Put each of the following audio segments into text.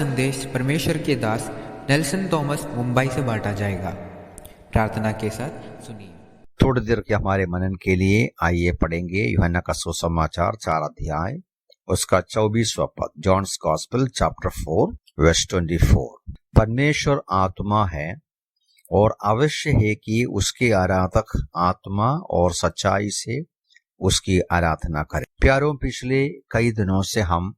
संदेश परमेश्वर के दास नेल्सन थॉमस मुंबई से बांटा जाएगा। प्रार्थना के साथ सुनिए। थोड़ी देर के हमारे मनन के लिए आइए पढ़ेंगे यूहन्ना का सुसमाचार 4 अध्याय उसका 24वां पद। John's gospel chapter 4 verse 24। परमेश्वर आत्मा है और अवश्य है कि उसके आराधक आत्मा और सच्चाई से उसकी आराधना करें। प्यारों, पिछले कई दिनों से हम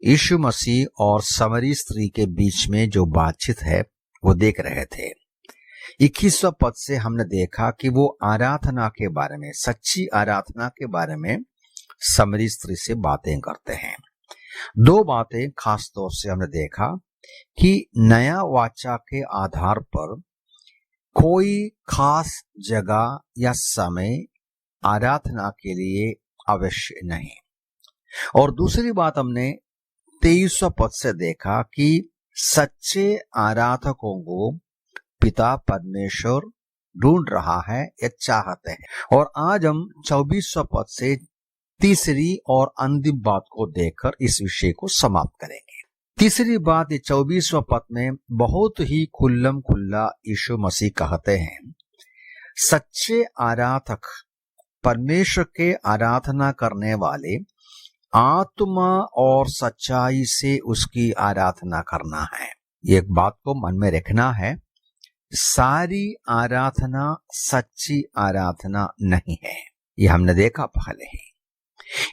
यीशु मसीह और समरी स्त्री के बीच में जो बातचीत है वो देख रहे थे। 21वां पद से हमने देखा कि वो आराधना के बारे में, सच्ची आराधना के बारे में समरी स्त्री से बातें करते हैं। 2 बातें खास तौर से हमने देखा कि नया वाचा के आधार पर कोई खास जगह या समय आराधना के लिए आवश्यक नहीं। और दूसरी बात हमने 23वां पद से देखा कि सच्चे आराधकों को पिता परमेश्वर ढूंढ रहा है या चाहते हैं। और आज हम 24वां पद से तीसरी और अंतिम बात को देखकर इस विषय को समाप्त करेंगे। तीसरी बात, ये 24वां पद में बहुत ही खुल्लम खुल्ला यीशु मसीह कहते हैं, सच्चे आराधक परमेश्वर के आराधना करने वाले आत्मा और सच्चाई से उसकी आराधना करना है। एक बात को मन में रखना है, सारी आराधना सच्ची आराधना नहीं है। ये हमने देखा पहले ही।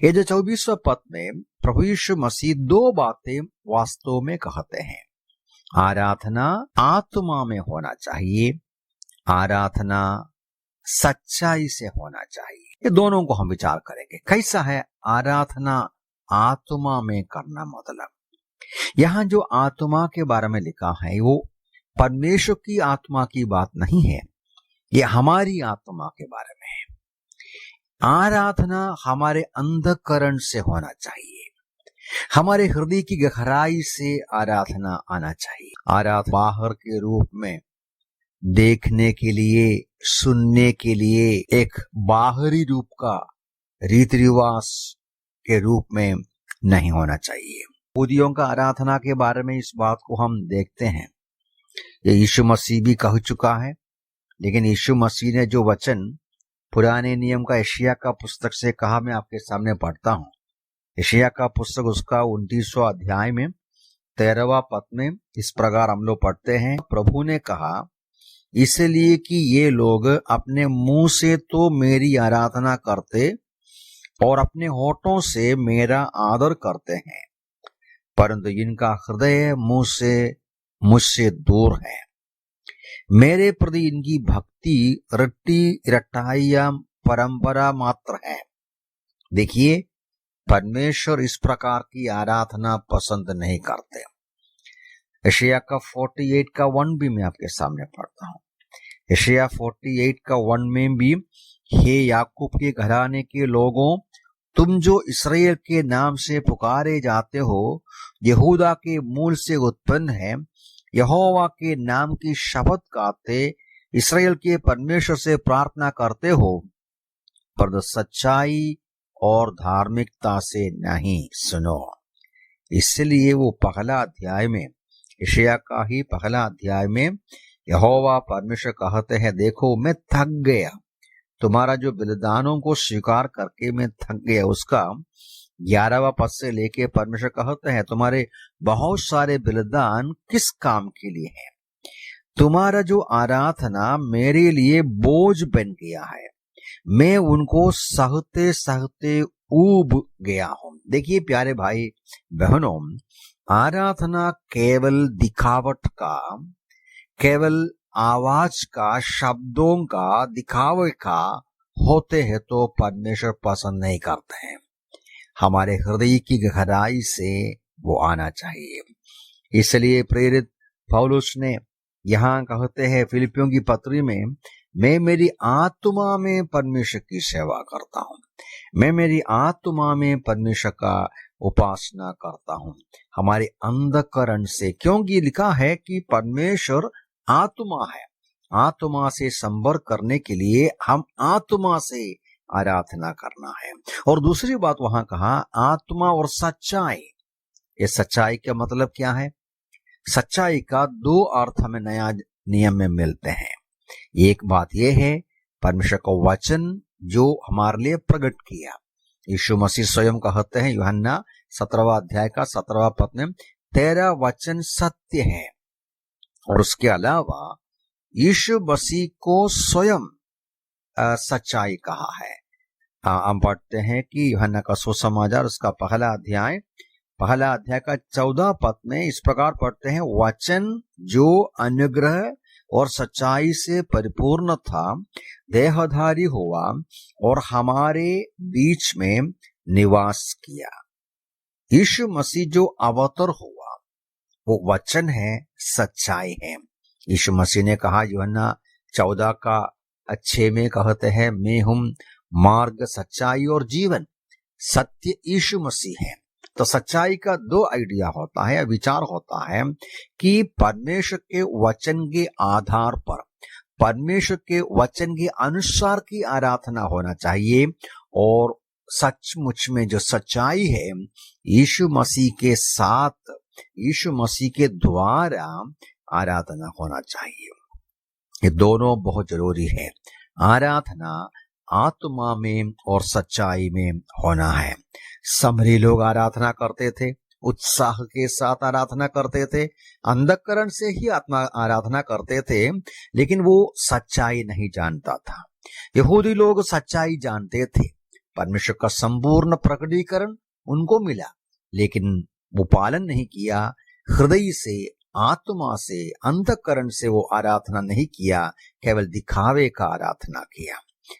ये जो 24वां पद में प्रभु यीशु मसीह 2 बातें वास्तव में कहते हैं। आराधना आत्मा में होना चाहिए, आराधना सच्चाई से होना चाहिए। ये दोनों को हम विचार करेंगे। कैसा है आराधना आत्मा में करना? मतलब यहाँ जो आत्मा के बारे में लिखा है वो परमेश्वर की आत्मा की बात नहीं है, ये हमारी आत्मा के बारे में है। आराधना हमारे अंतःकरण से होना चाहिए, हमारे हृदय की गहराई से आराधना आना चाहिए। आराधना बाहर के रूप में, देखने के लिए, सुनने के लिए एक बाहरी रूप का रीति रिवाज के रूप में नहीं होना चाहिए। यहूदियों का आराधना के बारे में इस बात को हम देखते हैं, ये यीशु मसीह भी कह चुका है। लेकिन यीशु मसीह ने जो वचन पुराने नियम का यशायाह का पुस्तक से कहा, मैं आपके सामने पढ़ता हूँ। यशायाह का पुस्तक उसका 29वां अध्याय में 13वां पद में इस प्रकार हम लोग पढ़ते हैं, प्रभु ने कहा, इसलिए कि ये लोग अपने मुंह से तो मेरी आराधना करते और अपने होठों से मेरा आदर करते हैं, परंतु इनका हृदय मुझसे दूर है। मेरे प्रति इनकी भक्ति रट्टी रटाइया परंपरा मात्र है। देखिए, परमेश्वर इस प्रकार की आराधना पसंद नहीं करते। यशायाह का 48 का 1 भी मैं आपके सामने पढ़ता हूँ। यशायाह 48 का 1 में भी, हे याकूब के घराने के लोगों, तुम जो इसराइल के नाम से पुकारे जाते हो, यहूदा के मूल से उत्पन्न है, यहोवा के नाम की शपथ खाते, इसराइल के परमेश्वर से प्रार्थना करते हो, पर सच्चाई और धार्मिकता से नहीं। सुनो। इसलिए वो पहला अध्याय में, यशायाह का ही पहला अध्याय में यहोवा परमेश्वर कहते हैं, देखो मैं थक गया, तुम्हारा जो बलिदानों को स्वीकार करके मैं थक गया। उसका 11वां पद से लेके परमेश्वर कहते हैं, तुम्हारे बहुत सारे बलिदान किस काम के लिए हैं? तुम्हारा जो आराधना मेरे लिए बोझ बन गया है, मैं उनको सहते सहते ऊब गया हूं। देखिए प्यारे भाई बहनों, आराधना केवल दिखावट का, केवल आवाज का, शब्दों का, दिखावे का होते हैं तो परमेश्वर पसंद नहीं करते हैं। हमारे हृदय की गहराई से वो आना चाहिए। इसलिए प्रेरित पौलुस ने यहाँ कहते हैं फिलिपियों की पत्री में, मैं मेरी आत्मा में परमेश्वर की सेवा करता हूँ, मैं मेरी आत्मा में परमेश्वर का उपासना करता हूँ, हमारे अंतःकरण से। क्योंकि लिखा है कि परमेश्वर आत्मा है, आत्मा से संपर्क करने के लिए हम आत्मा से आराधना करना है। और दूसरी बात वहां कहा, आत्मा और सच्चाई। ये सच्चाई का मतलब क्या है? सच्चाई का दो अर्थ हमें नया नियम में मिलते हैं। एक बात यह है परमेश्वर का वचन जो हमारे लिए प्रकट किया। यीशु मसीह स्वयं कहते हैं यूहन्ना 17वां अध्याय का 17वां पद में, तेरा वचन सत्य है। और उसके अलावा यीशु मसीह को स्वयं सच्चाई कहा है। हम पढ़ते हैं कि यूहन्ना का सुसमाचार उसका पहला अध्याय का 14 पद में इस प्रकार पढ़ते हैं, वचन जो अनुग्रह और सच्चाई से परिपूर्ण था देहधारी हुआ और हमारे बीच में निवास किया। यीशु मसीह जो अवतार हुआ वो वचन है, सच्चाई है। यीशु मसीह ने कहा यूहन्ना 14 का 6 में कहते हैं, मैं हूं मार्ग सच्चाई और जीवन। सत्य यीशु मसीह है। तो सच्चाई का दो आइडिया होता है, विचार होता है कि परमेश्वर के वचन के आधार पर, परमेश्वर के वचन के अनुसार की आराधना होना चाहिए और सचमुच में जो सच्चाई है यीशु मसीह के साथ, यीशु मसीह के द्वारा आराधना होना चाहिए। ये दोनों बहुत जरूरी है। आराधना आत्मा में और सच्चाई में होना है। समरी लोग आराधना करते थे, उत्साह के साथ आराधना करते थे, अंधकरण से ही आत्मा आराधना करते थे, लेकिन वो सच्चाई नहीं जानता था। यहूदी लोग सच्चाई जानते थे, परमेश्वर का संपूर्ण प्रकटीकरण उनको मिला, लेकिन वो पालन नहीं किया। हृदय से, आत्मा से, अंतःकरण से वो आराधना नहीं किया, केवल दिखावे का आराधना किया।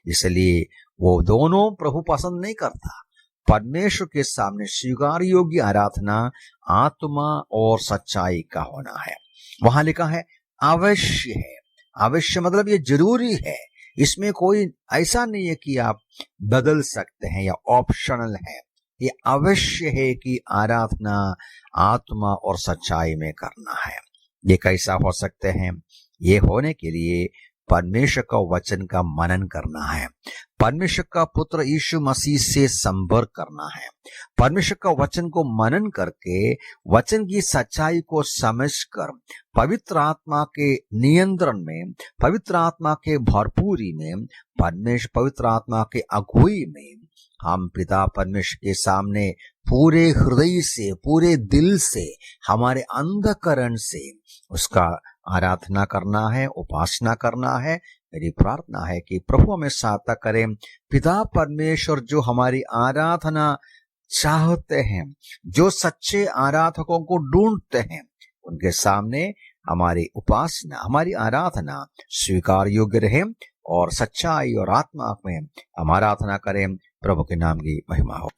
इसलिए वो दोनों प्रभु पसंद नहीं करता। परमेश्वर के सामने स्वीकार योग्य आराधना आत्मा और सच्चाई का होना है। वहां लिखा है अवश्य है। अवश्य मतलब ये जरूरी है, इसमें कोई ऐसा नहीं है कि आप बदल सकते हैं या ऑप्शनल है। ये अवश्य है कि आराधना आत्मा और सच्चाई में करना है। ये कैसा हो सकते हैं? ये होने के लिए परमेश्वर का वचन का मनन करना है, परमेश्वर का पुत्र यीशु मसीह से संपर्क करना है, परमेश्वर का वचन को मनन करके वचन की सच्चाई को समझकर पवित्र आत्मा के नियंत्रण में, पवित्र आत्मा के भरपूरी में, पवित्र आत्मा के अगुवाई में हम पिता परमेश्वर के सामने पूरे हृदय से, पूरे दिल से, हमारे अंतःकरण से उसका आराधना करना है, उपासना करना है। मेरी प्रार्थना है कि प्रभु हमें सहायता करें। पिता परमेश्वर जो हमारी आराधना चाहते हैं, जो सच्चे आराधकों को ढूंढते हैं, उनके सामने हमारी उपासना, हमारी आराधना स्वीकार योग्य रहे और सच्चाई और आत्मा में हम आराधना करें। प्रभु के नाम की महिमा हो।